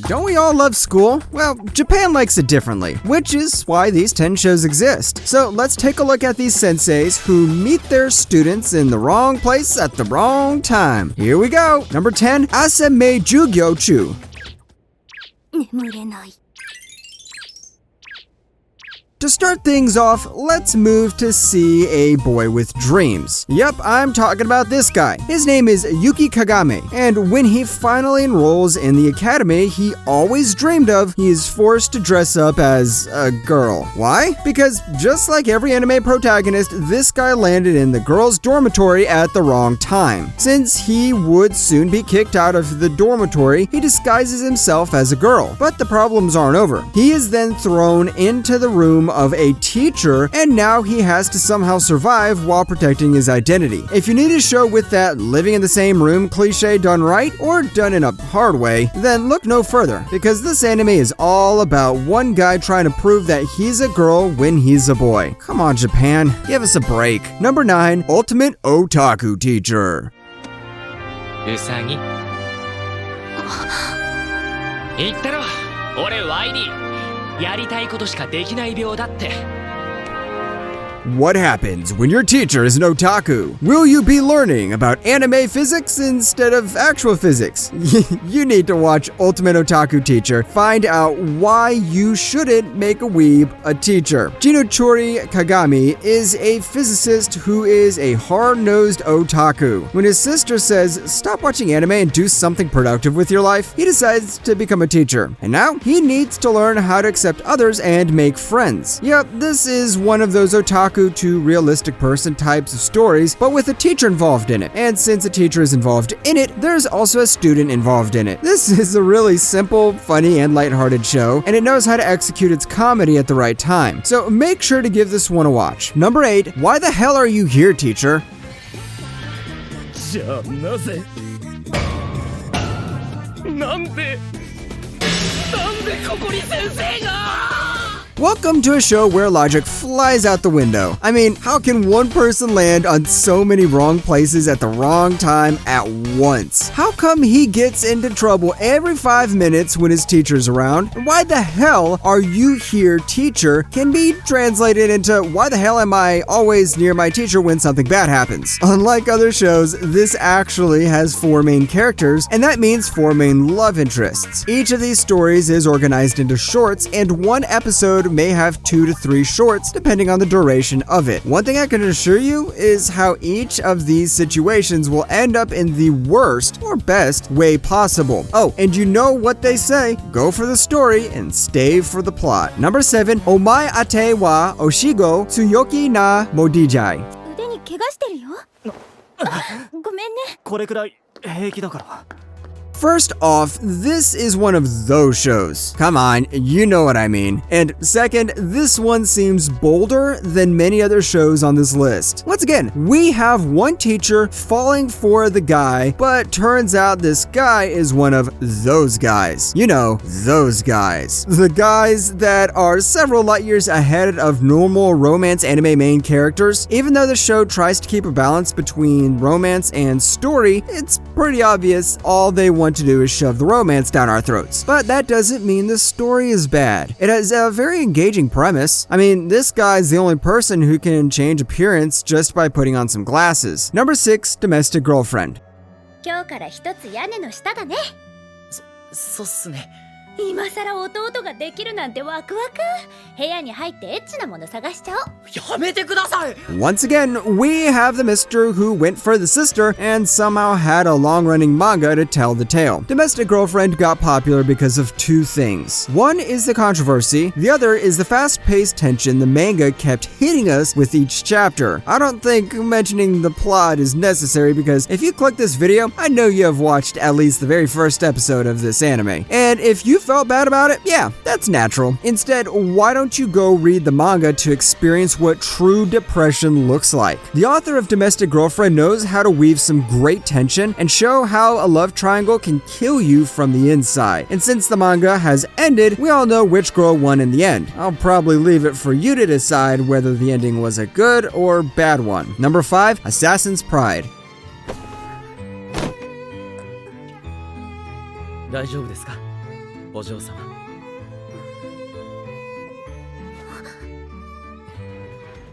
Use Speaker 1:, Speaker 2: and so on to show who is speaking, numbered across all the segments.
Speaker 1: Don't we all love school? Well, Japan likes it differently, which is why these 10 shows exist. So let's take a look at these senseis who meet their students in the wrong place at the wrong time. Here we go. Number 10, Asame Jugyou Chu. To start things off, let's move to see a boy with dreams. Yep, I'm talking about this guy. His name is Yuki Kagame, and when he finally enrolls in the academy he always dreamed of, he is forced to dress up as a girl. Why? Because just like every anime protagonist, this guy landed in the girls' dormitory at the wrong time. Since he would soon be kicked out of the dormitory, he disguises himself as a girl. But the problems aren't over. He is then thrown into the room of a teacher, and now he has to somehow survive while protecting his identity. If you need a show with that living in the same room cliche done right, or done in a hard way, then look no further, because this anime is all about one guy trying to prove that he's a girl when he's a boy. Come on, Japan, give us a break. Number 9, Ultimate Otaku Teacher.
Speaker 2: うさぎ言ったろ俺ワイにやりたいことしかできない病だって
Speaker 1: What happens when your teacher is an otaku? Will you be learning about anime physics instead of actual physics? You need to watch Ultimate Otaku Teacher. Find out why you shouldn't make a weeb a teacher. Jugyou Kagami is a physicist who is a hard-nosed otaku. When his sister says, stop watching anime and do something productive with your life, he decides to become a teacher. And now he needs to learn how to accept others and make friends. Yep, this is one of those otaku to realistic person types of stories, but with a teacher involved in it. And since a teacher is involved in it, there's also a student involved in it. This is a really simple, funny, and lighthearted show, and it knows how to execute its comedy at the right time. So make sure to give this one a watch. Number 8, Why the hell are you here, teacher?
Speaker 2: じゃあなぜなんでここに先生が
Speaker 1: Welcome to a show where logic flies out the window. I mean, how can one person land on so many wrong places at the wrong time at once? How come he gets into trouble every 5 minutes when his teacher's around? And why the hell are you here, teacher, can be translated into why the hell am I always near my teacher when something bad happens? Unlike other shows, this actually has 4 main characters, and that means 4 main love interests. Each of these stories is organized into shorts, and one episode may have 2 to 3 shorts depending on the duration of it. One thing I can assure you is how each of these situations will end up in the worst or best way possible. Oh, and you know what they say, go for the story and stay for the plot. Number 7, Omae ate wa oshigo tsuyoki na modijai.
Speaker 3: 腕に怪我してるよ。ごめんね。
Speaker 2: これくらい平気だから
Speaker 1: First off, this is one of those shows. Come on, you know what I mean. And second, this one seems bolder than many other shows on this list. Once again, we have one teacher falling for the guy, but turns out this guy is one of those guys. You know, those guys. The guys that are several light years ahead of normal romance anime main characters. Even though the show tries to keep a balance between romance and story, it's pretty obvious all they want to do is shove the romance down our throats. But that doesn't mean the story is bad. It has a very engaging premise. I mean, this guy's the only person who can change appearance just by putting on some glasses. Number 6, Domestic Girlfriend.
Speaker 3: 今日から一つ屋根の下だね。
Speaker 2: そうっすね
Speaker 3: 今さら弟ができるなんてワクワク。部屋に入ってエッチなもの探しちゃおう。
Speaker 2: やめてください
Speaker 1: Once again, we have the mister who went for the sister and somehow had a long-running manga to tell the tale. Domestic Girlfriend got popular because of 2 things. One is the controversy, the other is the fast-paced tension the manga kept hitting us with each chapter. I don't think mentioning the plot is necessary because if you click this video, I know you have watched at least the very first episode of this anime. And if you felt bad about it, yeah, that's natural. Instead, why don't you go read the manga to experience what true depression looks like? The author of Domestic Girlfriend knows how to weave some great tension and show how a love triangle can kill you from the inside. And since the manga has ended, we all know which girl won in the end. I'll probably leave it for you to decide whether the ending was a good or bad one. Number 5, Assassin's Pride.
Speaker 2: 大丈夫ですか
Speaker 4: お嬢様。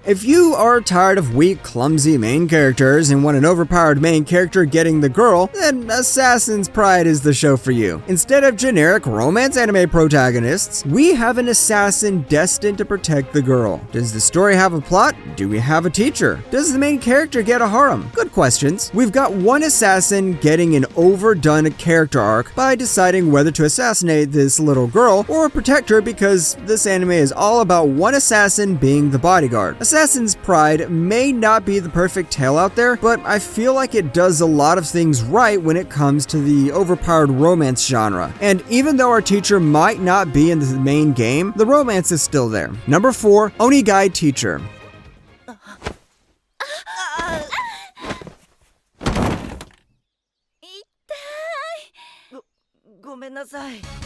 Speaker 1: If you are tired of weak, clumsy main characters and want an overpowered main character getting the girl, then Assassin's Pride is the show for you. Instead of generic romance anime protagonists, we have an assassin destined to protect the girl. Does the story have a plot? Do we have a teacher? Does the main character get a harem? Good questions. We've got one assassin getting an overdone character arc by deciding whether to assassinate this little girl or protect her, because this anime is all about one assassin being the bodyguard. Assassin's Pride may not be the perfect tale out there, but I feel like it does a lot of things right when it comes to the overpowered romance genre. And even though our teacher might not be in the main game, the romance is still there. Number 4, Onegai Teacher.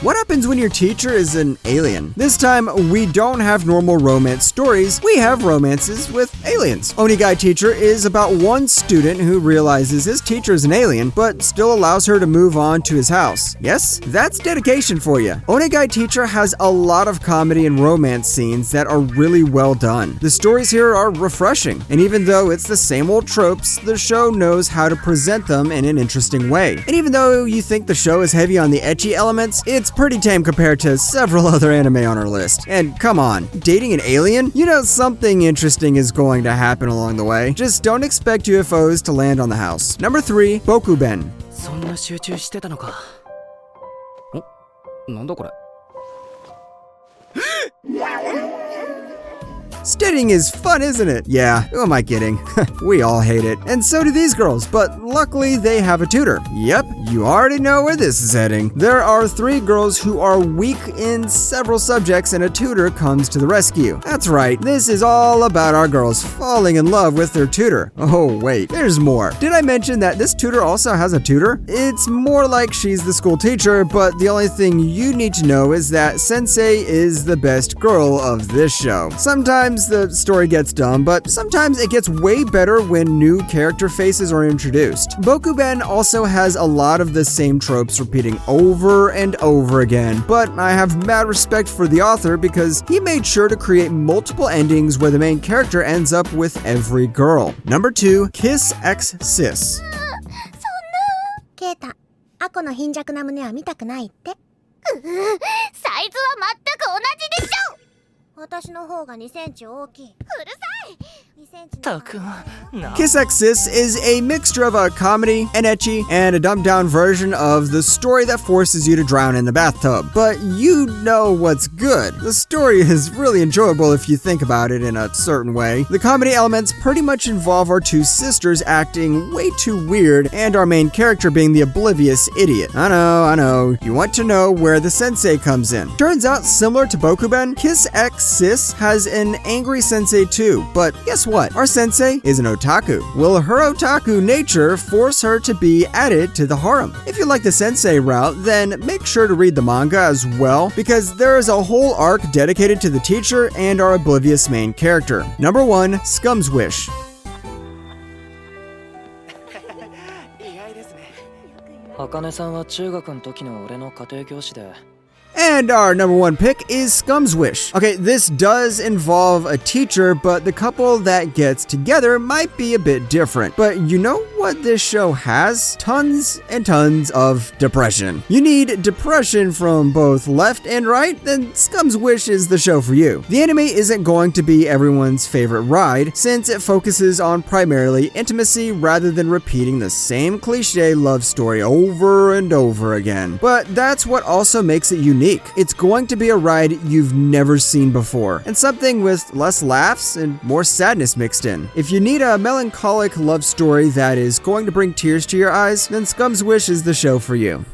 Speaker 1: What happens when your teacher is an alien? This time, we don't have normal romance stories, we have romances with aliens. Onegai Teacher is about one student who realizes his teacher is an alien, but still allows her to move on to his house. Yes, that's dedication for you. Onegai Teacher has a lot of comedy and romance scenes that are really well done. The stories here are refreshing, and even though it's the same old tropes, the show knows how to present them in an interesting way. And even though you think the show is heavy on the ecchi elements, it's pretty tame compared to several other anime on our list. And come on, dating an alien? You know something interesting is going to happen along the way. Just don't expect UFOs to land on the house. Number 3, Bokuben.
Speaker 4: そんな集中してたのか。お、なんだこれ。
Speaker 1: Studying is fun, isn't it? Yeah, who am I kidding? We all hate it. And so do these girls, but luckily they have a tutor. Yep, you already know where this is heading. There are 3 girls who are weak in several subjects and a tutor comes to the rescue. That's right, this is all about our girls falling in love with their tutor. Oh wait, there's more. Did I mention that this tutor also has a tutor? It's more like she's the school teacher, but the only thing you need to know is that Sensei is the best girl of this show. Sometimes the story gets dumb, but sometimes it gets way better when new character faces are introduced. Bokuben also has a lot of the same tropes repeating over and over again, but I have mad respect for the author because he made sure to create multiple endings where the main character ends up with every girl. Number 2, Kiss X Sis.
Speaker 5: ケータ、アコの貧弱な胸は見たくないって。
Speaker 3: サイズは全く同じでしょ。
Speaker 5: 私の方が2センチ大きい。うるさい。2センチ。
Speaker 4: たくん、な。
Speaker 1: Kiss X Sis is a mixture of a comedy, an ecchi, and a dumbed down version of the story that forces you to drown in the bathtub. But you know what's good. The story is really enjoyable if you think about it in a certain way. The comedy elements pretty much involve our 2 sisters acting way too weird and our main character being the oblivious idiot. I know. You want to know where the sensei comes in. Turns out, similar to Bokuben, Kiss X Sis has an angry sensei too, but guess what? Our sensei is an otaku. Will her otaku nature force her to be added to the harem? If you like the sensei route, then make sure to read the manga as well, because there is a whole arc dedicated to the teacher and our oblivious main character. Number 1, Scums Wish.
Speaker 4: 茜さんは中学の時の俺の家庭教師で。
Speaker 1: And our number 1 pick is Scums Wish. Okay, this does involve a teacher, but the couple that gets together might be a bit different. But you know what this show has? Tons and tons of depression. You need depression from both left and right? Then Scums Wish is the show for you. The anime isn't going to be everyone's favorite ride, since it focuses on primarily intimacy rather than repeating the same cliche love story over and over again. But that's what also makes it unique. It's going to be a ride you've never seen before, and something with less laughs and more sadness mixed in. If you need a melancholic love story that is going to bring tears to your eyes, then Scums Wish is the show for you.